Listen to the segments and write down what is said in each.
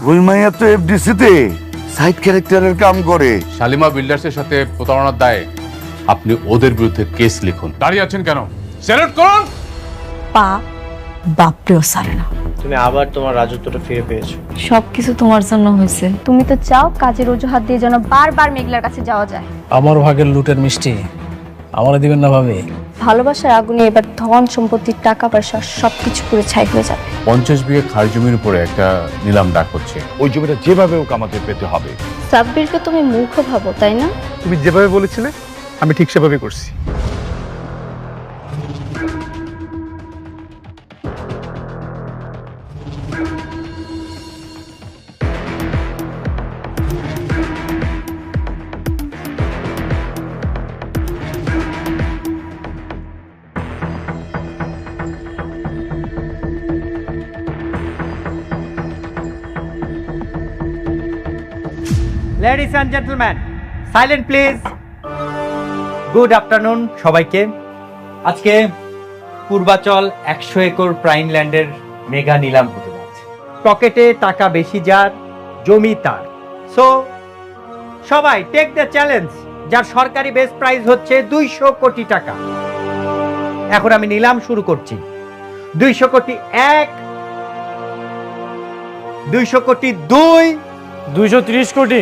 ওই মাইয়া তো এফডিসি তে সাইড ক্যারেক্টারের কাম করে। শালিমা বিল্ডার্সের সাথে প্রতারণার দায়ে আপনি ওদের বিরুদ্ধে কেস লিখুন। দাঁড়িয়ে আছেন কেন? স্যালুট করুন। পা বাপরেও সারে না। তুমি আবার তোমার রাজত্বটা ফিরে পেয়েছো। সবকিছু তোমার জন্য হয়েছে। তুমি তো চাও কাজের অজুহাত দিয়ে যেন বারবার মেঘলার কাছে যাওয়া যায়। আমার ভাগের লুটের মিষ্টি আমারে দিবেন না ভাবে? ভালোবাসার আগুনে এবার ধন সম্পত্তি টাকা পয়সা সবকিছু পুরো ছাই হয়ে যাবে। 50 বিঘে খাস জমির উপরে একটা নিলাম ডাক হচ্ছে। ওই জমিটা যেভাবে হোক আমাদের পেতে হবে। সাব্বিরকে তুমি মূর্খ ভাবো তাই না? তুমি যেভাবে বলেছিলে আমি ঠিক সেভাবে করছি। Ladies and gentleman, silent please. Good afternoon সবাইকে। আজকে পূর্বাচল 100 একর প্রাইম ল্যান্ডের মেগা নিলাম হতে যাচ্ছে। পকেটে টাকা বেশি যার, জমি তার। সো সবাই টেক দ্য চ্যালেঞ্জ, যার সরকারি বেস প্রাইস হচ্ছে 200 কোটি টাকা। এখন আমি নিলাম শুরু করছি। 200 কোটি 1, 200 কোটি 2, 230 কোটি।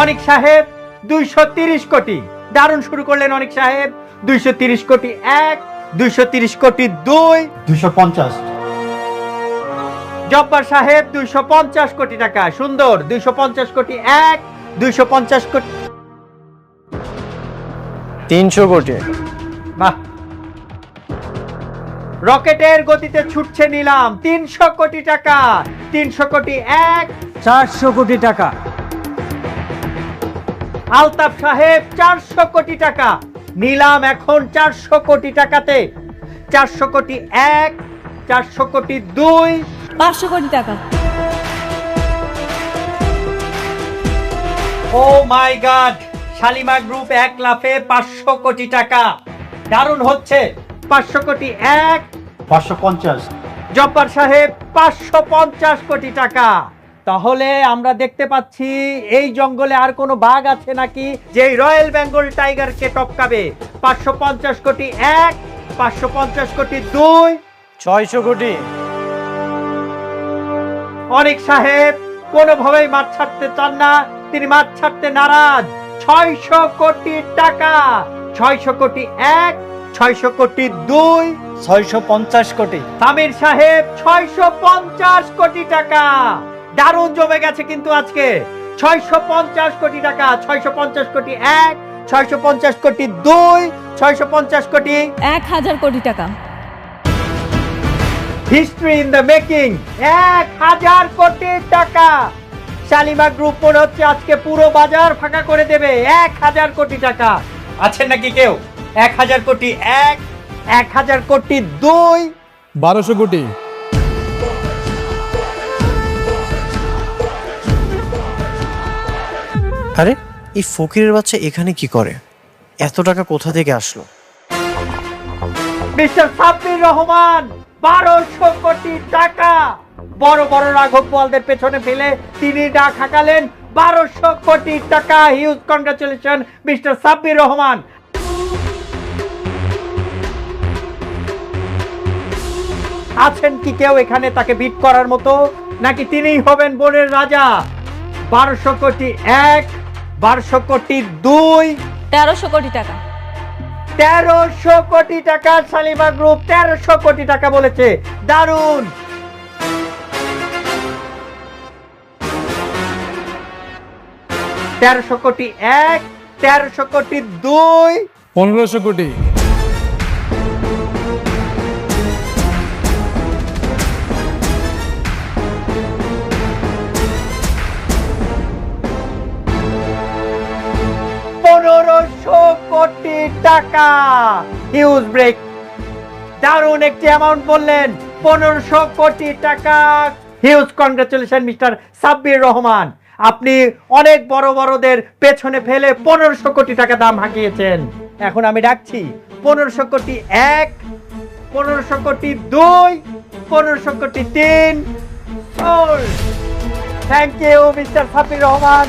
অনিক সাহেব 230 কোটি। দারুণ শুরু করলেন অনিক সাহেব। 230 কোটি 1, 230 কোটি 2, 250। জব্বার সাহেব 250 কোটি টাকা। সুন্দর। 250 কোটি 1, 250 কোটি। 300 কোটি। বাহ, রকেটের গতিতে ছুটছে নিলাম। 300 কোটি টাকা। 300 কোটি 1, 400 কোটি টাকা। আলতাফ সাহেব 400 কোটি টাকা। নিলাম এখন 400 কোটি টাকাতে। 400 কোটি 1, 400 কোটি 2, 500 কোটি টাকা। ও মাই গড, শালিমা গ্রুপ 1 লাফে 500 কোটি টাকা। দারুণ হচ্ছে। 500 কোটি 1, 550। জব্বার সাহেব 550 কোটি টাকা। তাহলে আমরা দেখতে পাচ্ছি এই জঙ্গলে আর কোনো বাঘ আছে নাকি যে রয়্যাল বেঙ্গল টাইগারকে টপকাবে। 550 কোটি 1, 550 কোটি 2, 600 কোটি। অনিক সাহেব কোনোভাবেই মাঠ ছাড়তে চান না, তিনি মাঠ ছাড়তে নারাজ। 600 কোটি টাকা। 600 কোটি 1, 600 কোটি 2, 650 কোটি। সামির সাহেব 650 কোটি টাকা। দারুণ জমে গেছে কিন্তু আজকে। 650 কোটি টাকা। 650 কোটি 1, 650 কোটি 2, 650 কোটি। 1000 কোটি টাকা। History in the making. 1000 কোটি টাকা। শালিমা গ্রুপ মনে হচ্ছে আজকে পুরো বাজার ফাঁকা করে দেবে। 1000 কোটি টাকা। আছেন নাকি কেউ? 1000 কোটি 1, 1000 কোটি 2, 1200 কোটি। আরে এই ফকিরের বাচ্চা এখানে কি করে? এত টাকা কোথা থেকে আসলো? মিস্টার সাব্বির রহমান 1200 কোটি টাকা। বড় বড় রাঘব বোয়ালদের পেছনে ফেলে তিনি ডাক হাঁকালেন 1200 কোটি টাকা। Huge congratulation mister Sabbir Rahman. আছেন কি কেউ এখানে তাকে বিট করার মতো, নাকি তিনিই হবেন বনের রাজা? 1200 কোটি 1, 1200 কোটি 2, 1300 কোটি টাকা। 1300 কোটি টাকা। শালিমা গ্রুপ 1300 কোটি টাকা বলেছে। দারুণ। তেরোশো কোটি 1, 1300 কোটি 2, 1500 কোটি। কোটি টাকা। Huge break. দারুণ একটি অ্যামাউন্ট বললেন। 1500 কোটি টাকা। Huge congratulation mister Sabbir Rahman. আপনি অনেক বড় বড়দের পেছনে ফেলে 1500 কোটি টাকা দাম হাঁকিয়েছেন। এখন আমি ডাকছি 1500 কোটি 1, 1500 কোটি 2, 1500 crore 3 thank you mister Sabbir Rahman.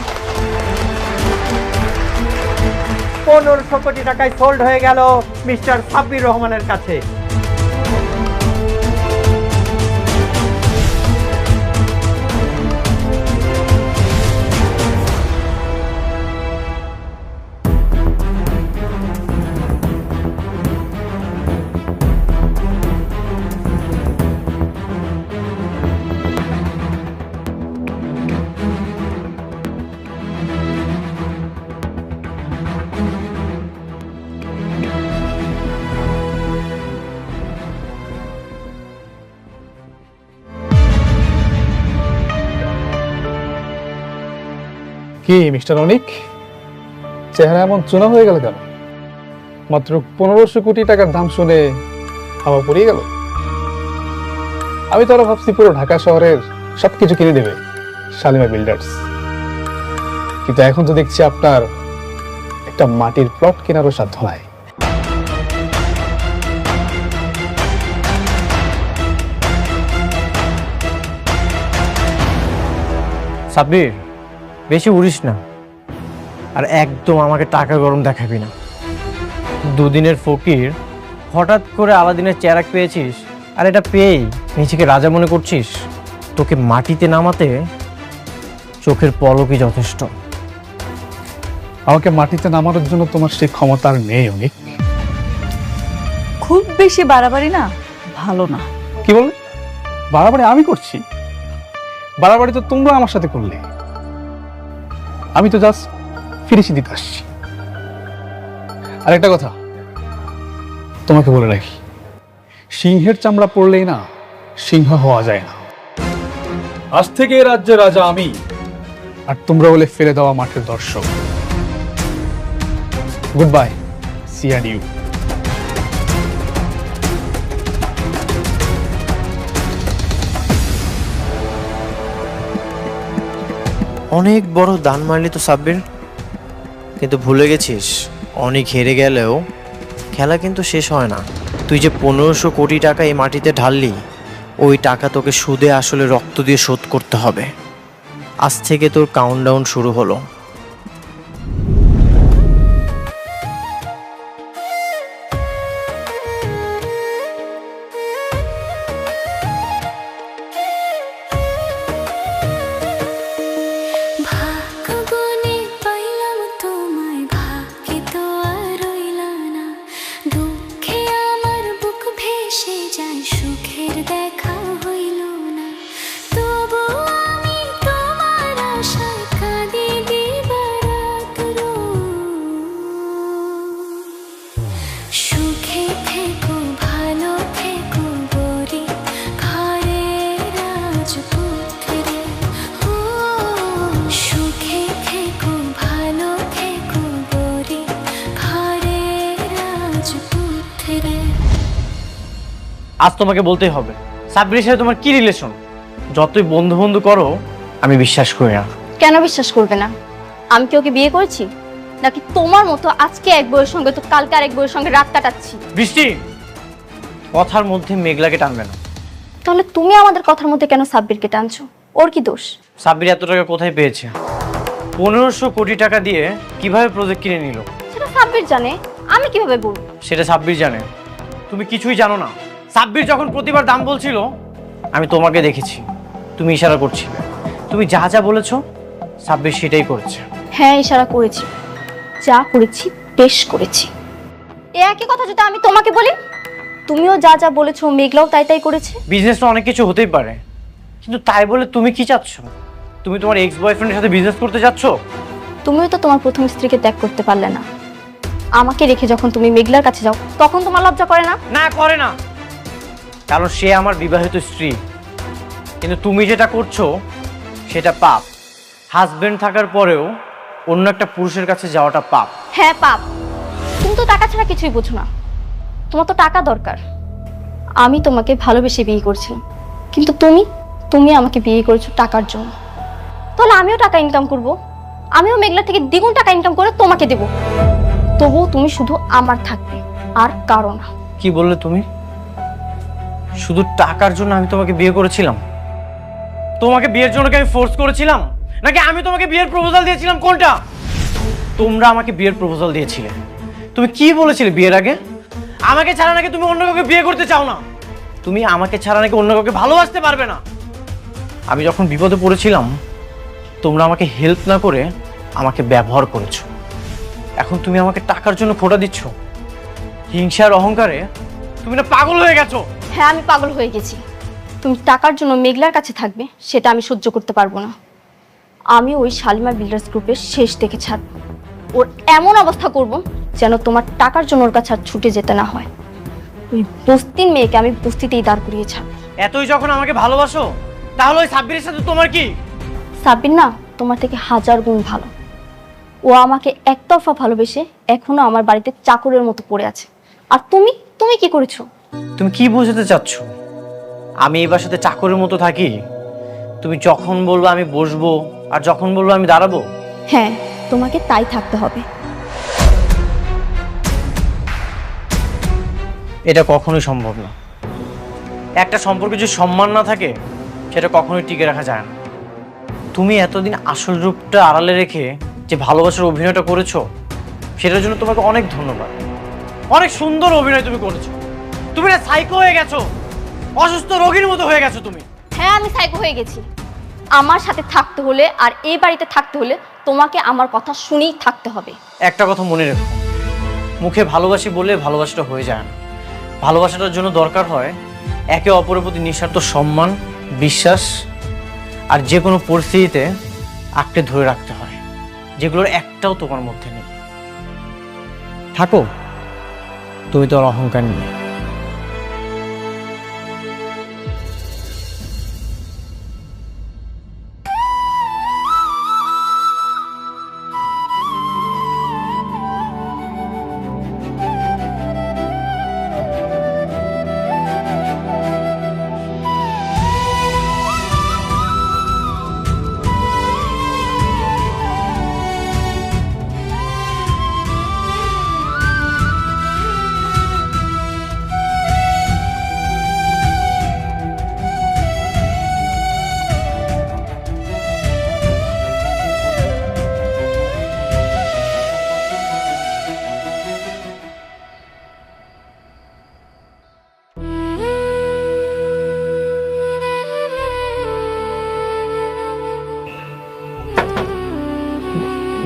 1500 crore টাকায় সোল্ড হয়ে গেল মিস্টার সাব্বির রহমানের কাছে। কি মিস্টার অনিক, চেহারা এমন চুনা হয়ে গেল কেন? মাত্র 1500 কোটি টাকার দাম শুনে হাওয়া পড়িয়ে গেল। আমি তো আরো ভাবছি পুরো ঢাকা শহরের সবকিছু কিনে দেবে শালিমা বিল্ডার্স, কিন্তু এখন তো দেখছি আপনার একটা মাটির প্লট কেনারও সাধ্য নাই। সাব্বির, বেশি উড়িস না, আর একদম আমাকে টাকা গরম দেখাবি না। দুদিনের ফকির, হঠাৎ করে আলাদিনের চেরাক পেয়েছিস, আর এটা পেয়েই নিজেকে রাজা মনে করছিস? তোকে মাটিতে নামাতে চোখের পলকই যথেষ্ট। আমাকে মাটিতে নামানোর জন্য তোমার সেই ক্ষমতা আর নেই অনিক। খুব বেশি বাড়াবাড়ি না ভালো না। কি বললে? বাড়াবাড়ি আমি করছি? বাড়াবাড়ি তো তোমরা আমার সাথে করলে। আমি তো জাস্ট ফিনিশিং দিতে আসছি। আর একটা কথা তোমাকে বলে রাখি, সিংহের চামড়া পড়লেই না সিংহ হওয়া যায় না। আজ থেকে এই রাজ্যের রাজা আমি, আর তোমরা বলে ফেলে দেওয়া মাঠের দর্শক। Good bye, see and you. অনেক বড় দান মারলি তো সাব্বির, কিন্তু ভুলে গেছিস অনেক হেরে গেলেও খেলা কিন্তু শেষ হয় না। তুই যে 1500 কোটি টাকা এই মাটিতে ঢাললি, ওই টাকা তোকে সুদে আসলে রক্ত দিয়ে শোধ করতে হবে। আজ থেকে তোর কাউন্টডাউন শুরু হলো। আজ তোমাকে বলতেই হবে, সাব্বিরের সাথে তোমার কি রিলেশন? যতই বন্ধু বন্ধু করো, আমি বিশ্বাস করি না। কেন বিশ্বাস করবে না? আমি কি ওকে বিয়ে করেছি, নাকি তোমার মতো আজকে এক বউয়ের সঙ্গে তো কালকে আরেক বউয়ের সঙ্গে রাত কাটাচ্ছি? বৃষ্টি, কথার মধ্যে মেঘলাকে টানবে না। তাহলে তুমি আমাদের কথার মধ্যে কেন সাব্বিরকে টানছো? ওর কি দোষ? সাব্বির এত টাকা কোথায় পেয়েছে? 1500 কোটি টাকা দিয়ে কিভাবে প্রজেক্ট কিনে নিল সেটা সাব্বির জানে, আমি কিভাবে বলবো? সেটা সাব্বির জানে, তুমি কিছুই জানো না। সাব্বির যখন প্রতিবার দাম বলছিল, আমি তোমাকে দেখেছি, তুমি ইশারা করছিলে। তুমি যা যা বলেছো সাব্বির সেটাই করেছে। হ্যাঁ, ইশারা করেছি, যা করেছি বেশ করেছি। এ একই কথা যদি আমি তোমাকে বলি, তুমিও যা যা বলেছো মেঘলাও তাই তাই করেছে। বিজনেস তো অনেক কিছু হতেই পারে, কিন্তু তাই বলে তুমি কি চাচ্ছ? তুমি তোমার এক্স বয়ফ্রেন্ডের সাথে বিজনেস করতে যাচ্ছ? তুমিও তো তোমার প্রথম স্ত্রীকে ত্যাগ করতে পারলে না। আমাকে রেখে যখন তুমি মেঘলার কাছে যাও, তখন তোমার লজ্জা করে না? না, করে না, কারণ সে আমার বিবাহিত স্ত্রী। কিন্তু তুমি যেটা করছো সেটা পাপ। হাজবেন্ড থাকার পরেও অন্য একটা পুরুষের কাছে যাওয়াটা পাপ। হ্যাঁ পাপ। তুমি তো টাকা ছাড়া কিছুই বুঝো না, তোমার তো টাকা দরকার। আমি তোমাকে ভালোবেসে বিয়ে করছিলাম, কিন্তু তুমি আমাকে বিয়ে করেছো টাকার জন্য। তাহলে আমিও টাকা ইনকাম করব, আমিও মেঘলা থেকে দ্বিগুণ টাকা ইনকাম করে তোমাকে দেব। তবুও তুমি শুধু আমার থাকবে, আর কারো না। কি বললে তুমি? শুধু টাকার জন্য আমি তোমাকে বিয়ে করেছিলাম? তোমাকে বিয়ের জন্য কি আমি ফোর্স করেছিলাম, নাকি আমি তোমাকে বিয়ের প্রপোজাল দিয়েছিলাম? কোনটা? তোমরা আমাকে বিয়ের প্রপোজাল দিয়েছিলে। তুমি কি বলেছিলে বিয়ের আগে? আমাকে ছাড়া নাকি তুমি অন্য কাউকে বিয়ে করতে চাও না, তুমি আমাকে ছাড়া নাকি অন্য কাউকে ভালোবাসতে পারবে না। আমি যখন বিপদে পড়েছিলাম তোমরা আমাকে হেল্প না করে আমাকে ব্যবহার করেছো। এখন তুমি আমাকে টাকার জন্য খোটা দিচ্ছ। হিংসার অহংকারে তুমি না পাগল হয়ে গেছো। হ্যাঁ, আমি পাগল হয়ে গেছি। তুমি টাকার জন্য মেঘলার কাছে থাকবে সেটা আমি সহ্য করতে পারবো না। আমি ওই শালিমার বিল্ডার্স গ্রুপের শেষ দেখে ছাড়ব। ওর এমন অবস্থা করব যেন তোমার টাকার জন্য ওর কাছে আর ছুটে যেতে না হয়। ওই বস্তির মেয়েকে আমি বস্তিতেই দাঁড় করিয়ে ছাড়ব। এতই যখন আমাকে ভালোবাসো তাহলে ওই সাব্বিরের সাথে তোমার কি? সাব্বির না তোমার থেকে 1000 গুণ ভালো। ও আমাকে একতরফা ভালোবেসে এখনো আমার বাড়িতে চাকরের মতো পড়ে আছে। আর তুমি তুমি কি করেছো? তুমি কি বোঝাতে চাচ্ছ? আমি এই বাসাতে চাকরের মতো থাকি? তুমি যখন বলবো আমি বসবো, আর যখন বলবো আমি দাঁড়াবো? হ্যাঁ, তোমাকে তাই থাকতে হবে। এটা কখনোই সম্ভব না। একটা সম্পর্কে যদি সম্মান না থাকে সেটা কখনোই টিকে রাখা যায় না। তুমি এতদিন আসল রূপটা আড়ালে রেখে যে ভালোবাসার অভিনয়টা করেছো সেটার জন্য তোমাকে অনেক ধন্যবাদ। অনেক সুন্দর অভিনয় তুমি করেছো। তুমি না সাইকো হয়ে গেছো, অসুস্থ রোগীর মতো হয়ে গেছো তুমি। হ্যাঁ, আমি সাইকো হয়ে গেছি। আমার সাথে থাকতে হলে আর এই বাড়িতে থাকতে হলে তোমাকে আমার কথা শুনেই থাকতে হবে। একটা কথা মনে রেখো, মুখে ভালোবাসি বলে ভালোবাসাটা হয়ে যায় না। ভালোবাসাটার জন্য দরকার হয় একে অপরের প্রতি নিঃস্বার্থ সম্মান, বিশ্বাস, আর যে কোনো পরিস্থিতিতে আঁকড়ে ধরে রাখতে হয়, যেগুলোর একটাও তোমার মধ্যে নেই। থাকো তুমি তো আর অহংকার নিয়ে।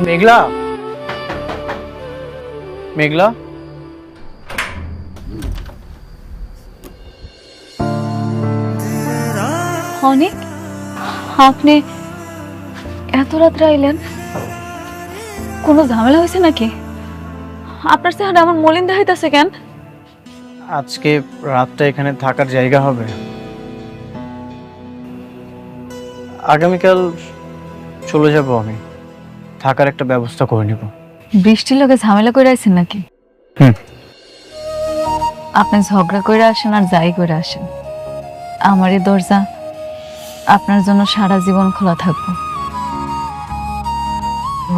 মেঘলা, মেঘলা, অনেক আপনি এত রাত্রে আইলেন? কোনো ঝামেলা হয়েছে নাকি? আপনার চেহারা আমার মলিন দেখাইতেছে কেন? আজকে রাতটা এখানে থাকার জায়গা হবে। আগামীকাল চলে যাব আমি, থাকার একটা ব্যবস্থা করে নিব। বৃষ্টির লোকে ঝামেলা করে আইছেন নাকি? হুম। আপনি ঝগড়া করে আসেন আর যাই করে আসেন, আমার এই দরজা আপনার জন্য সারা জীবন খোলা থাকবো।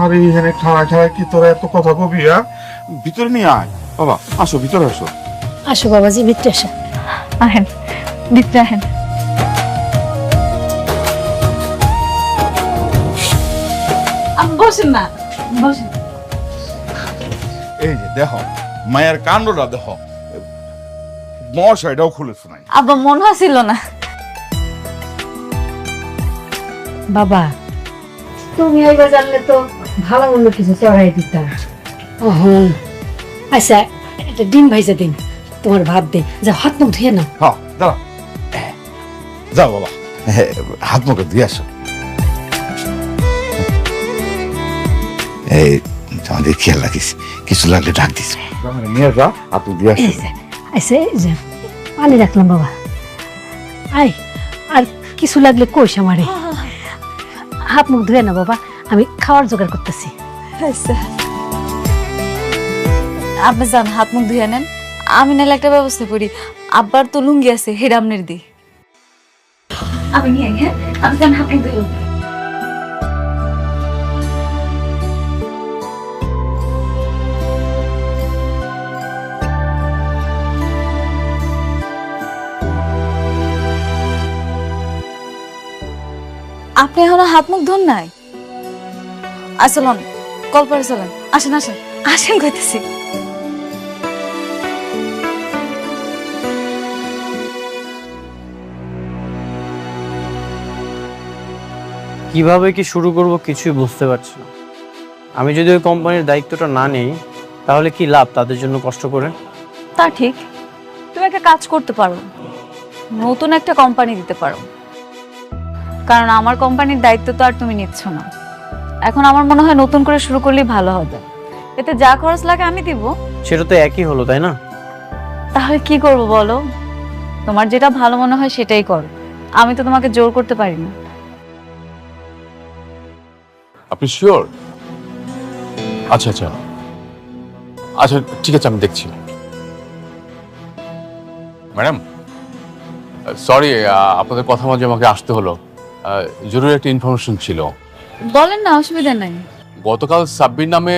আরে এখানে খাড়া খাড়া কি তোরা এত কথা কবি? ভিতরে নিয়ে আয় বাবা, আসো ভিতরে আসো। আসো বাবাজি, ভিতরে আসো। আহেন ভিতরে আহেন। বসেন না, বসেন। এই যে দেখো মায়ের কাণ্ডটা দেখো, মশাইটাও খুলে শোনাই। আব্বা মনে হচ্ছিল না। বাবা, তুমি আইবা জানলে তো ভালো মন্দ কিছু চড়াই দিতাম। আচ্ছা, একটা ডিম ভাইজা দিন, তোমার ভাত দে, যা হাত মুখ ধুয়ে নাও। হ্যাঁ দাঁড়া, যাও বাবা হাত মুখে দিয়ে আসো। এই আমাদের খেয়াল রাখিস, কিছু লাগলে ডাক দিস। নিয়ে যা, আর তুই দিয়ে আসিস। আচ্ছা, এই যে পানি রাখলাম বাবা। আই, আর কিছু লাগলে কইস আমারে। হাত মুখ ধুয়ে না বাবা, আমি খাওয়ার জোগাড় করতেছি। আচ্ছা আপনি যান, হাত মুখ ধুয়ে নেন, আমি নাহলে একটা ব্যবস্থা করি। আব্বার তো লুঙ্গি আছে, হেরা আপনার দি আমি নিয়ে। হ্যাঁ আমি যান, হাত মুখ ধুয়ে। আপনি এখনো হাত মুখ ধন নাই? আসলন কল করে চলেন, আসেন আসেন আসেন কইতেছি। কিভাবে কি শুরু করব কিছুই বুঝতে পারছি না। আমি যদি ওই কোম্পানির দায়িত্বটা না নেই তাহলে কি লাভ তাদের জন্য কষ্ট করে? তা ঠিক, তুমি একটা কাজ করতে পারো, নতুন একটা কোম্পানি দিতে পারো। কারণ আমার কোম্পানির দায়িত্ব তো আর তুমি নিচ্ছ না। এখন আমার মনে হয় নতুন করে শুরু করলেই ভালো হবে। এতে যা খরচ লাগে আমি দিব। সেটা তো একই হলো, তাই না? তাহলে কি করব বলো? তোমার যেটা ভালো মনে হয় সেটাই করো, আমি তো তোমাকে জোর করতে পারি না। আপনি শিওর? আচ্ছা আচ্ছা আচ্ছা, ঠিক আছে, আমি দেখছি। ম্যাডাম সরি, আপনাদের কথা মাঝে আমাকে আসতে হলো। জরুরি একটা ইনফরমেশন ছিল। বলেন না, অসুবিধা নাই। গতকাল সাব্বির নামে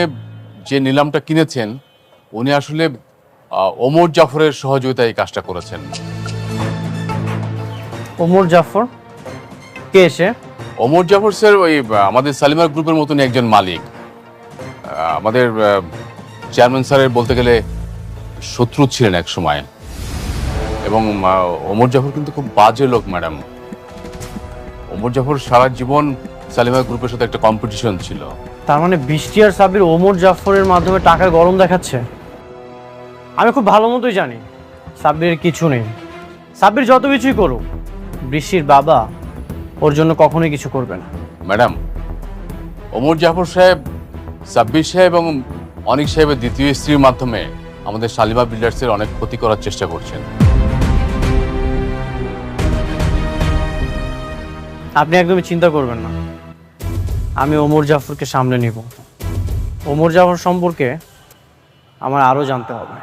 যে নিলামটা কিনেছেন উনি আসলে ওমর জাফরের সহযোগিতায় এই কাজটা করেছেন। ওমর জাফর কে সে? ওমর জাফর স্যার ওই আমাদের সালিমার গ্রুপের মতন একজন মালিক। আমাদের চেয়ারম্যান স্যারের বলতে গেলে শত্রু ছিলেন এক সময়। এবং ওমর জাফর কিন্তু খুব বাজে লোক ম্যাডাম। ওমর জাফর সারা জীবন সালিমা গ্রুপের সাথে একটা কম্পিটিশন ছিল। তার মানে বৃষ্টি আর সাব্বির ওমর জাফরের মাধ্যমে টাকা গরম দেখাচ্ছে? আমি খুব ভালো মতোই জানি সাব্বির কিছু নেই। সাব্বির যত কিছুই করুক, বৃষ্টির বাবা ওর জন্য কখনোই কিছু করবে না। ম্যাডাম, ওমর জাফর সাহেব সাব্বির সাহেব এবং অনিক সাহেবের দ্বিতীয় স্ত্রীর মাধ্যমে আমাদের শালিমা বিল্ডার্সের অনেক ক্ষতি করার চেষ্টা করছেন। আপনি একদমই চিন্তা করবেন না, আমি ওমর জাফরকে সামলে নিব। ওমর জাফর সম্পর্কে আমার আরো জানতে হবে।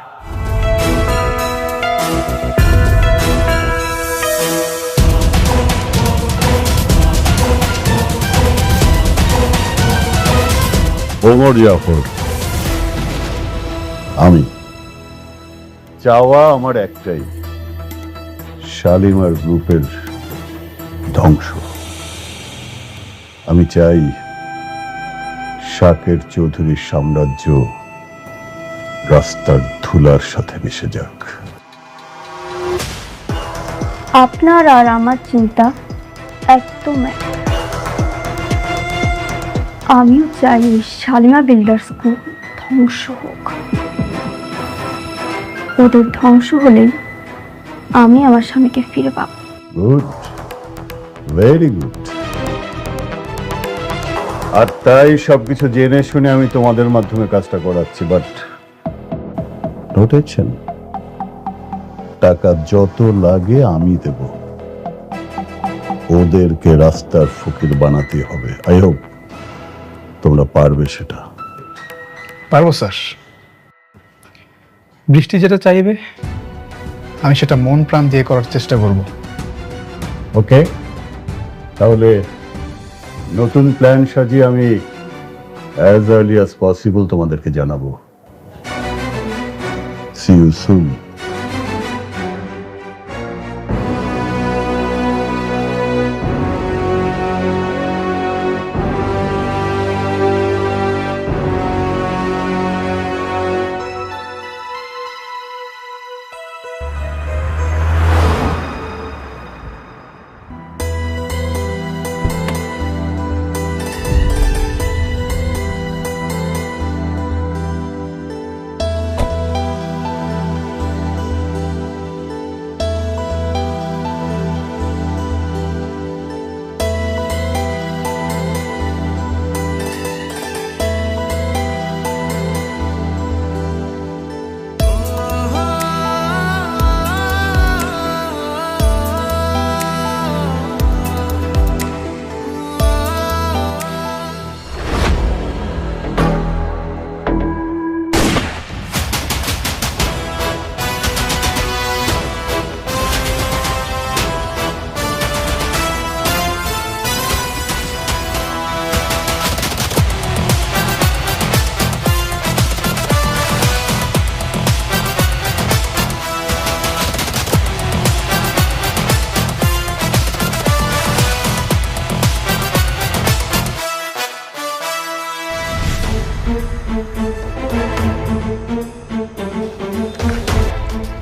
ওমর জাফর, আমি চাওয়া আমার একটাই, শালিমার গ্রুপের ধ্বংস। আমি চাই শাকের চৌধুরীর সাম্রাজ্য রাস্তার ধুলার সাথে মিশে যাক। আপনার আর আমার চিন্তা একদম এক। আমিও চাই শালিমা বিল্ডার্স গ্রুপ ধ্বংস হোক। ওদের ধ্বংস হলেই আমি আমার স্বামীকে ফিরে পাব। Good, very good. আর তাই সবকিছু জেনে শুনে আমি তোমাদের মাধ্যমে কাজটা করাচ্ছি। বাট নোটেছেন, টাকা যত লাগে আমি দেব, ওদেরকে রাস্তার ফকির বানাতে হবে। আই হোপ তোমরা পারবে সেটা। পারবো স্যার। বৃষ্টি যেটা চাইবে আমি সেটা মন প্রাণ দিয়ে করার চেষ্টা করব। ওকে, তাহলে নতুন প্ল্যান সাজিয়ে আমি অ্যাজ আর্লি অ্যাজ পসিবল তোমাদেরকে জানাবো। See you soon.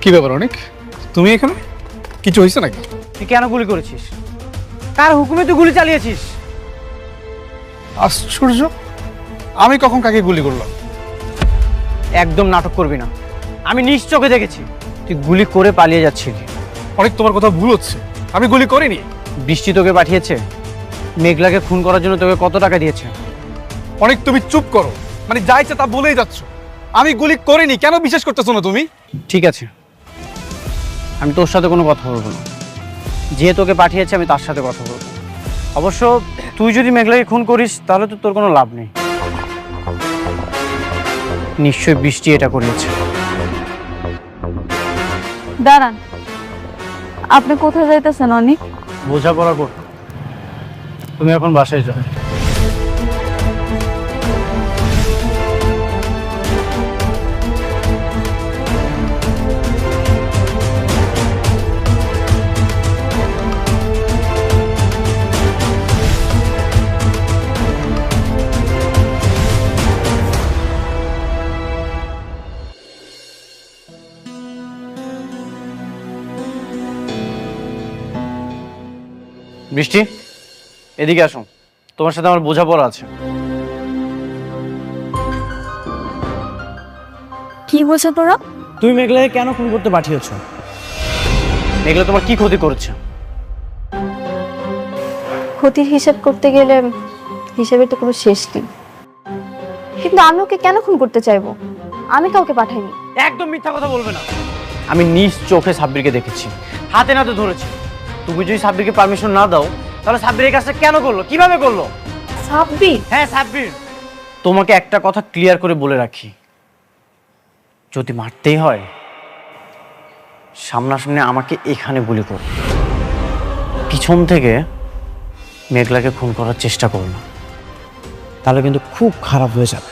কি ব্যাপার অনেক, তুমি এখানে? কিছু হয়েছে নাকি? তুই কেন গুলি করেছিস? কার হুকুমে তুই গুলি চালিয়েছিস? আশ্চর্য, আমি কখন কাকে গুলি করলাম? একদম নাটক করবি না, আমি নিজ চোখে দেখেছি তুই গুলি করে পালিয়ে যাচ্ছিলি। অনেক, তোমার কথা ভুল হচ্ছে, আমি গুলি করিনি। বৃষ্টি তোকে পাঠিয়েছে, মেঘলাকে খুন করার জন্য তোকে কত টাকা দিয়েছে? অনেক, তুমি চুপ করো, মানে যা ইচ্ছে তা বলেই যাচ্ছ। আমি গুলি করিনি, কেন বিশ্বাস করতেছো না তুমি? ঠিক আছে, আমি তোর সাথে কোনো কথা বলবো না। যে তোকে পাঠিয়েছে আমি তার সাথে কথা বলবো। অবশ্য তুই যদি মেঘলাকে খুন করিস তাহলে তো তোর কোনো লাভ নেই। নিশ্চয়ই বৃষ্টি এটা করিয়েছে। দাঁড়ান, আপনি কোথায় যাইতেছেন অনেক? বোঝাপড়া কর, তুমি এখন বাসায় যাও। বৃষ্টি, এদিকে আসো, তোমার সাথে আমার বোঝাপড়া আছে। কি বলছো তোরা? তুমি মেঘলাকে কেন খুন করতে পাঠিয়েছো? মেঘলা তোমার কি ক্ষতি করেছে? ক্ষতির হিসাব করতে গেলে হিসাবের তো কোনো শেষ নেই। কিন্তু আমি ওকে কেন খুন করতে চাইবো? আমি কাউকে পাঠাইনি। একদম মিথ্যা কথা বলবে না। আমি নিজ চোখে সাব্বিরকে দেখেছি, হাতে নাতে ধরেছি। তুমি যদি সাব্বিরকে পারমিশন না দাও তাহলে সাব্বির এই কাজটা কেন করলো, কিভাবে করলো? সাব্বির? হ্যাঁ সাব্বির। তোমাকে একটা কথা ক্লিয়ার করে বলে রাখি, যদি মারতেই হয় সামনাসামনি আমাকে এখানে গুলি করো, পিছন থেকে মেঘলাকে খুন করার চেষ্টা করো না, তাহলে কিন্তু খুব খারাপ হয়ে যাবে।